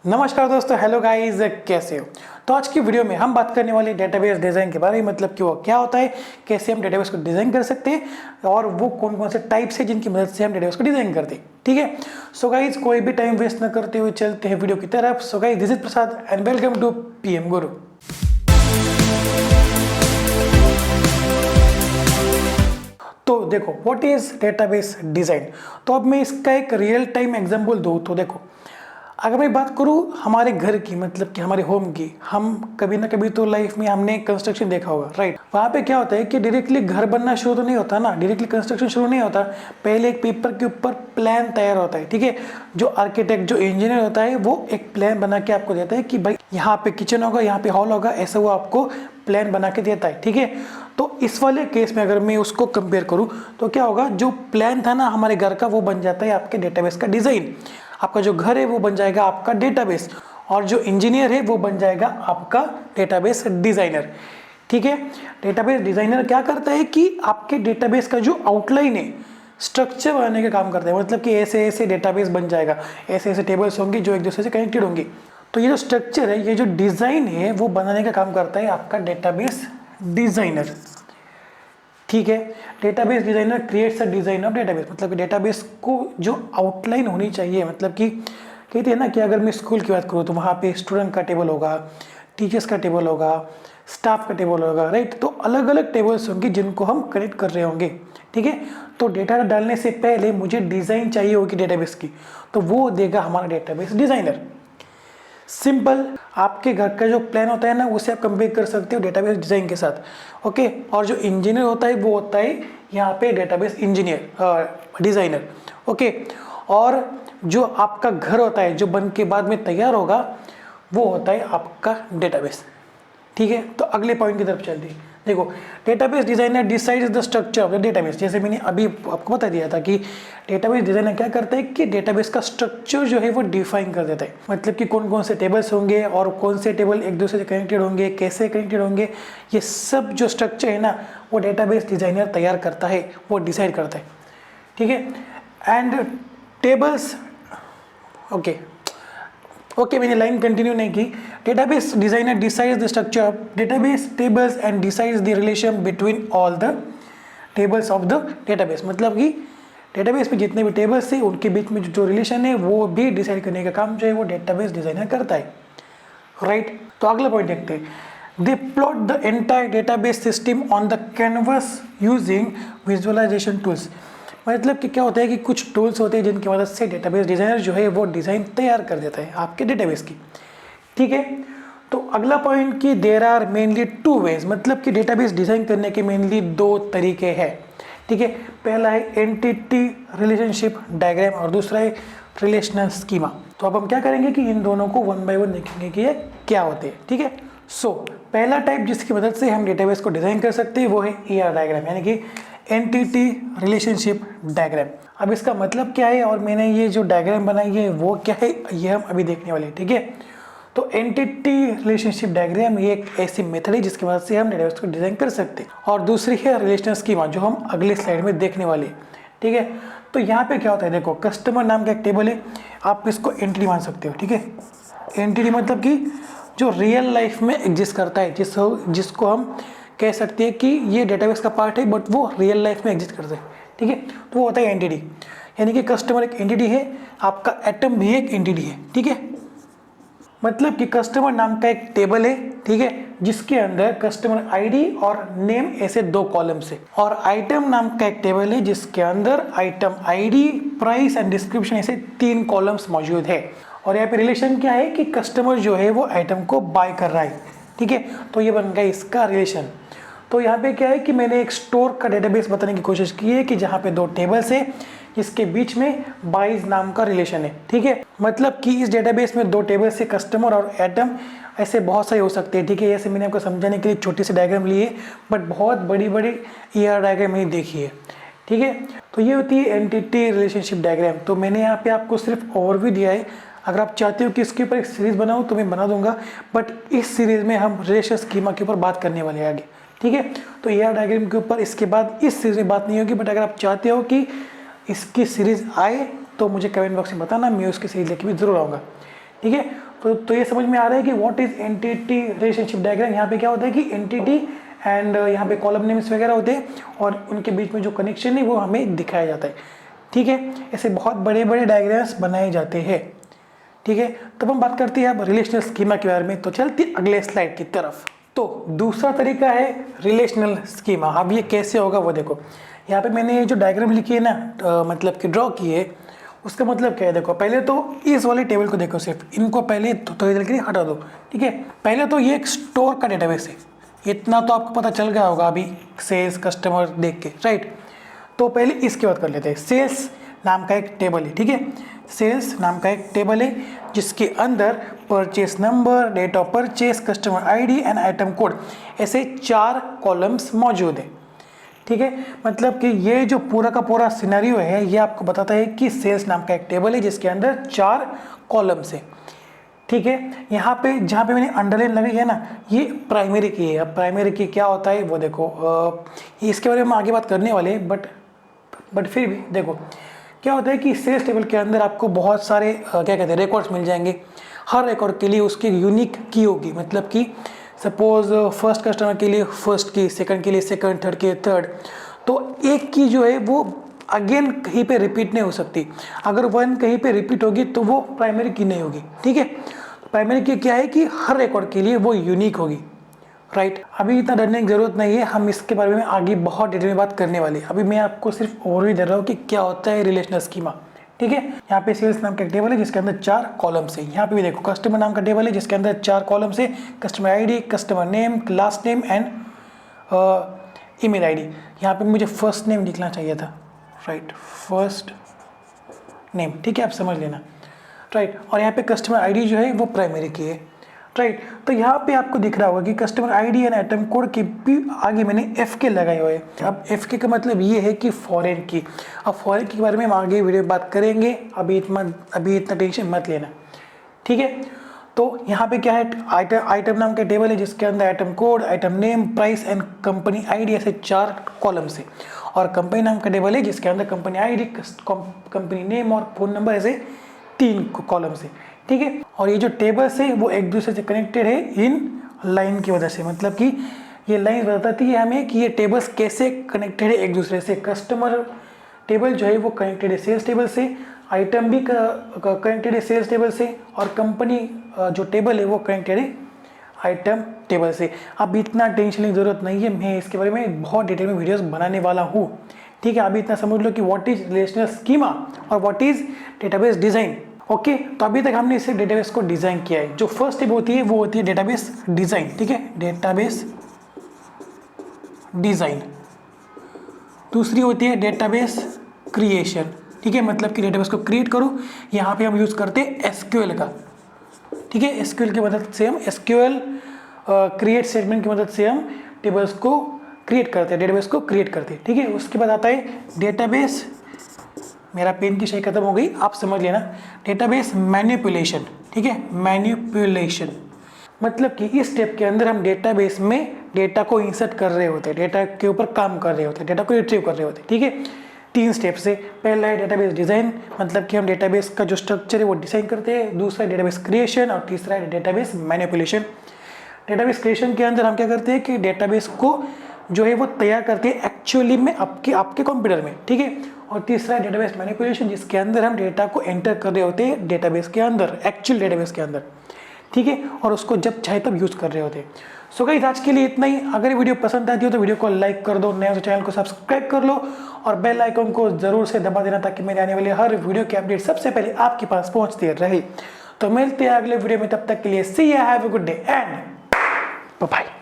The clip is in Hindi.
नमस्कार दोस्तों, हेलो गाइस, कैसे हो। तो आज की वीडियो में हम बात करने वाले डेटाबेस डिज़ाइन के बारे में, मतलब कि वो क्या होता है, कैसे हम डेटाबेस को डिज़ाइन कर सकते हैं और वो कौन कौन से टाइप्स है जिनकी मदद से हम डेटाबेस को डिज़ाइन करते हैं। ठीक है। सो गाइस, कोई भी टाइम वेस्ट न करते हुए चलते हैं वीडियो की तरफ। So guys, this is Prasad and welcome to PM Guru. तो देखो, व्हाट इज डेटाबेस डिज़ाइन। तो अब मैं इसका एक रियल टाइम एग्जांपल दूँ तो देखो, अगर मैं बात करूँ हमारे घर की, मतलब कि हमारे होम की, हम कभी ना कभी तो लाइफ में हमने कंस्ट्रक्शन देखा होगा, राइट। वहाँ पे क्या होता है कि डायरेक्टली घर बनना शुरू तो नहीं होता ना, डायरेक्टली कंस्ट्रक्शन शुरू नहीं होता। पहले एक पेपर के ऊपर प्लान तैयार होता है, ठीक है। जो आर्किटेक्ट, जो इंजीनियर होता है, वो एक प्लान बना के आपको देता है कि भाई यहाँ पे किचन होगा, यहाँ पे हॉल होगा, ऐसा वो आपको प्लान बना के देता है, ठीक है। तो इस वाले केस में अगर मैं उसको कंपेयर करूँ तो क्या होगा, जो प्लान था ना हमारे घर का, वो बन जाता है आपके डेटाबेस का डिज़ाइन। आपका जो घर है वो बन जाएगा आपका डेटाबेस, और जो इंजीनियर है वो बन जाएगा आपका डेटाबेस डिज़ाइनर, ठीक है। डेटाबेस डिज़ाइनर क्या करता है कि आपके डेटाबेस का जो आउटलाइन है, स्ट्रक्चर बनाने का काम करता है। मतलब कि ऐसे ऐसे डेटाबेस बन जाएगा, ऐसे ऐसे टेबल्स होंगे जो एक दूसरे से कनेक्टेड होंगे। तो ये जो स्ट्रक्चर है, ये जो डिज़ाइन है, वो बनाने का काम करता है आपका डेटाबेस डिज़ाइनर, ठीक है। Database designer creates a design of database, मतलब कि डेटाबेस को जो आउटलाइन होनी चाहिए, मतलब कि कहते हैं ना कि अगर मैं स्कूल की बात करूँ तो वहाँ पे स्टूडेंट का टेबल होगा, टीचर्स का टेबल होगा, स्टाफ का टेबल होगा, राइट। तो अलग अलग टेबल्स होंगे जिनको हम कनेक्ट कर रहे होंगे, ठीक है। तो डेटा डालने से पहले मुझे डिज़ाइन चाहिए होगी डेटाबेस की, तो वो देगा हमारा डेटाबेस डिज़ाइनर। सिंपल, आपके घर का जो प्लान होता है ना, उसे आप कंपेयर कर सकते हो डेटाबेस डिज़ाइन के साथ, ओके। और जो इंजीनियर होता है वो होता है यहाँ पे डेटाबेस इंजीनियर, डिज़ाइनर, ओके। और जो आपका घर होता है, जो बन के बाद में तैयार होगा, वो होता है आपका डेटाबेस, ठीक है। तो अगले पॉइंट की तरफ चलते हैं। देखो, database designer decides the structure of the database. जैसे मैंने अभी आपको बता दिया था कि डेटाबेस डिजाइनर क्या करता है कि डेटाबेस का स्ट्रक्चर जो है वो डिफाइन कर देता है। मतलब कि कौन कौन से टेबल्स होंगे और कौन से टेबल एक दूसरे से कनेक्टेड होंगे, कैसे कनेक्टेड होंगे, ये सब जो स्ट्रक्चर है ना, वो डेटाबेस डिजाइनर तैयार करता है, वो डिसाइड करता है, ठीक है। एंड टेबल्स, ओके, मैंने लाइन कंटिन्यू नहीं की। Database designer decides the structure of database tables and decides the relation between all the tables of the database. मतलब कि डेटाबेस में जितने भी टेबल्स हैं उनके बीच में जो रिलेशन है वो भी डिसाइड करने का काम जो है वो डेटाबेस डिजाइनर करता है, राइट। तो अगला पॉइंट देखते हैं। They plot the entire database system on the canvas using visualisation tools. मतलब कि क्या होता है कि कुछ टूल्स होते हैं जिनकी मदद से डेटाबेस डिज़ाइनर जो है वो डिज़ाइन तैयार कर देता है आपके डेटाबेस की, ठीक है। तो अगला पॉइंट कि there are mainly two ways, मतलब कि डेटाबेस डिज़ाइन करने के मेनली दो तरीके हैं, ठीक है। पहला है एंटिटी रिलेशनशिप डायग्राम और दूसरा है रिलेशनल स्कीमा। तो अब हम क्या करेंगे कि इन दोनों को वन बाय वन देखेंगे कि ये क्या होते हैं, ठीक है। सो पहला टाइप जिसकी मदद से हम डेटाबेस को डिज़ाइन कर सकते हैं वो है ER डायग्राम, यानी कि एंटिटी रिलेशनशिप डायग्राम। अब इसका मतलब क्या है और मैंने ये जो डायग्राम बनाई है वो क्या है, ये हम अभी देखने वाले हैं, ठीक है। तो एंटिटी रिलेशनशिप डायग्राम ये एक ऐसी मेथड है जिसकी मदद से हम डेटाबेस को डिजाइन कर सकते हैं, और दूसरी है रिलेशनल स्कीमा जो हम अगले स्लाइड में देखने वाले हैं, ठीक है। तो यहाँ पे क्या होता है, देखो, कस्टमर नाम का एक टेबल है, आप इसको एंटिटी मान सकते हो, ठीक है। एंटिटी मतलब कि जो रियल लाइफ में एग्जिस्ट करता है, जिसको हम कह सकते हैं कि ये डेटाबेस का पार्ट है बट वो रियल लाइफ में एग्जिस्ट करता है, ठीक है। तो वो होता है एंटिटी, यानी कि कस्टमर एक एंटिटी है, आपका एटम भी एक एंटिटी है, ठीक है। मतलब कि कस्टमर नाम का एक टेबल है, ठीक है, जिसके अंदर कस्टमर आईडी और नेम ऐसे दो कॉलम्स है, और आइटम नाम का एक टेबल है जिसके अंदर item ID, price and description ऐसे तीन कॉलम्स मौजूद है। और यहाँ पे रिलेशन क्या है कि कस्टमर जो है वो आइटम को बाय कर रहा है, ठीक है। तो ये बन गया इसका रिलेशन। तो यहाँ पे क्या है कि मैंने एक स्टोर का डेटाबेस बताने की कोशिश की है कि जहाँ पे दो टेबल्स है जिसके बीच में बाइज नाम का रिलेशन है, ठीक है। मतलब कि इस डेटाबेस में दो टेबल्स है, कस्टमर और एटम, ऐसे बहुत सारे हो सकते हैं, ठीक है। ऐसे मैंने आपको समझाने के लिए छोटी सी डायग्राम ली है, बट बहुत बड़ी बड़ी ER डायग्राम मैंने देखी है, ठीक है। तो ये होती है एंटिटी रिलेशनशिप डायग्राम। तो मैंने यहाँ पे आपको सिर्फ ओवरव्यू दिया है, अगर आप चाहते हो कि इसके ऊपर एक सीरीज बनाऊँ तो मैं बना दूंगा, बट इस सीरीज में हम रिलेशन स्कीमा के ऊपर बात करने वाले हैं आगे, ठीक है। तो ER डायग्राम के ऊपर इसके बाद इस सीरीज में बात नहीं होगी, बट अगर आप चाहते हो कि इसकी सीरीज आए तो मुझे कमेंट बॉक्स में बताना, मैं उसकी सीरीज लेके भी जरूर आऊँगा, ठीक है। तो ये समझ में आ रहा है कि what is entity relationship diagram. यहाँ पे क्या होता है कि एंटिटी एंड यहाँ पे कॉलम नेम्स वगैरह होते हैं और उनके बीच में जो कनेक्शन है वो हमें दिखाया जाता है, ठीक है। ऐसे बहुत बड़े बड़े डायग्राम्स बनाए जाते हैं, ठीक है। तब हम बात करते हैं अब रिलेशनल स्कीमा के बारे में। तो चलते अगले स्लाइड की तरफ। तो दूसरा तरीका है रिलेशनल स्कीमा। अब ये कैसे होगा वो देखो, यहाँ पे मैंने ये जो डायग्राम लिखी है ना, मतलब कि ड्रॉ की है, उसका मतलब क्या है देखो। पहले तो इस वाले टेबल को देखो, सिर्फ इनको पहले थोड़ी देर के लिए हटा दो, ठीक है। पहले तो ये एक स्टोर का डेटाबेस है, इतना तो आपको पता चल गया होगा अभी सेल्स कस्टमर देख के, राइट। तो पहले इसकी बात कर लेते हैं। सेल्स नाम का एक टेबल है, ठीक है। सेल्स नाम का एक टेबल है जिसके अंदर purchase number, date of purchase, customer ID and item code, ऐसे 4 कॉलम्स मौजूद है, ठीक है। मतलब कि ये जो पूरा का पूरा सिनेरियो है ये आपको बताता है कि सेल्स नाम का एक टेबल है जिसके अंदर 4 कॉलम्स है, ठीक है। यहाँ पे जहाँ पे मैंने अंडरलाइन लगाई है ना, ये प्राइमरी की है। अब प्राइमरी की क्या होता है वो देखो, इसके बारे में हम आगे बात करने वाले हैं, बट फिर भी देखो क्या होता है कि सेल्स टेबल के अंदर आपको बहुत सारे क्या कहते हैं रिकॉर्ड्स मिल जाएंगे। हर रिकॉर्ड के लिए उसकी यूनिक की होगी, मतलब कि सपोज फर्स्ट कस्टमर के लिए फर्स्ट की, सेकंड के लिए सेकंड, थर्ड के थर्ड। तो एक की जो है वो अगेन कहीं पे रिपीट नहीं हो सकती। अगर वन कहीं पे रिपीट होगी तो वो प्राइमरी की नहीं होगी, ठीक है। प्राइमरी की क्या है कि हर रिकॉर्ड के लिए वो यूनिक होगी, राइट। अभी इतना डरने की जरूरत नहीं है, हम इसके बारे में आगे बहुत डिटेल में बात करने वाले हैं। अभी मैं आपको सिर्फ ओवरव्यू दे रहा हूँ कि क्या होता है रिलेशनल स्कीमा, ठीक है। यहाँ पे सेल्स नाम का एक टेबल है जिसके अंदर 4 कॉलम्स है। यहाँ पे भी देखो कस्टमर नाम का टेबल है जिसके अंदर 4 कॉलम्स है, customer ID, customer name, last name and email ID. यहाँ पे मुझे फर्स्ट नेम लिखना चाहिए था, राइट, फर्स्ट नेम, ठीक है, आप समझ लेना, राइट। और यहाँ पे कस्टमर आईडी जो है वो प्राइमरी की है, राइट। तो यहाँ पे आपको दिख रहा होगा कि customer ID and item code के भी आगे मैंने FK लगाए हुए हैं। अब FK का मतलब ये है कि फॉरेन की। अब फॉरेन की के बारे में हम आगे वीडियो में बात करेंगे, अभी इतना टेंशन मत लेना, ठीक है। तो यहाँ पे क्या है, आइटम नाम का टेबल है जिसके अंदर item code, item name, price and company ID, ऐसे 4 कॉलम्स है। और कंपनी नाम का टेबल है जिसके अंदर कंपनी आईडी, कंपनी नेम और फोन नंबर, ऐसे 3 कॉलम्स है, ठीक है। और ये जो टेबल्स है वो एक दूसरे से कनेक्टेड है इन लाइन की वजह से। मतलब कि ये लाइन बताती है हमें कि ये टेबल्स कैसे कनेक्टेड है एक दूसरे से। कस्टमर टेबल जो है वो कनेक्टेड है सेल्स टेबल से, आइटम भी कनेक्टेड है सेल्स टेबल से, और कंपनी जो टेबल है वो कनेक्टेड है आइटम टेबल से। अब इतना टेंशन की जरूरत नहीं है, मैं इसके बारे में बहुत डिटेल में वीडियोस बनाने वाला हूँ, ठीक है। अभी इतना समझ लो कि व्हाट इज रिलेशनल स्कीमा और what is database design, okay. तो अभी तक हमने इसे डेटाबेस को डिजाइन किया है। जो फर्स्ट स्टेप होती है वो होती है डेटाबेस डिजाइन, ठीक है, डेटाबेस डिजाइन। दूसरी होती है डेटाबेस क्रिएशन, ठीक है, मतलब कि डेटाबेस को क्रिएट करो। यहाँ पे हम यूज करते हैं SQL का, ठीक है। SQL की मदद से हम SQL क्रिएट स्टेटमेंट की मदद से हम टेबल्स को क्रिएट करते हैं, डेटाबेस को क्रिएट करते हैं, ठीक है। उसके बाद आता है डेटाबेस, मेरा पेन की शाई खत्म हो गई, आप समझ लेना, डेटाबेस मैनिपुलेशन, ठीक है, मैनिपुलेशन। मतलब कि इस स्टेप के अंदर हम डेटाबेस में डेटा को इंसर्ट कर रहे होते हैं, डेटा के ऊपर काम कर रहे होते हैं, डेटा को रिट्रीव कर रहे होते हैं, ठीक है। 3 स्टेप से, पहला है डेटाबेस डिजाइन, मतलब कि हम डेटाबेस का जो स्ट्रक्चर है वो डिजाइन करते हैं। दूसरा है डेटाबेस क्रिएशन और तीसरा है डेटाबेस मैनिपुलेशन। डेटाबेस क्रिएशन के अंदर हम क्या करते हैं कि डेटाबेस को जो है वो तैयार करते हैं एक्चुअली में आपके कंप्यूटर में, ठीक है। और तीसरा है डेटाबेस मैनिपुलेशन, जिसके अंदर हम डेटा को एंटर कर रहे होते हैं डेटाबेस के अंदर, एक्चुअल डेटाबेस के अंदर, ठीक है। और उसको जब चाहे तब यूज कर रहे होते हैं। सो गाइस, आज के लिए इतना ही। अगर वीडियो पसंद आती हो तो वीडियो को लाइक कर दो, नए चैनल को सब्सक्राइब कर लो और बेल आइकन को जरूर से दबा देना ताकि मेरे आने वाले हर वीडियो की अपडेट सबसे पहले आपके पास पहुंचती रहे। तो मिलते हैं अगले वीडियो में, तब तक के लिए see you, have a good day and bye.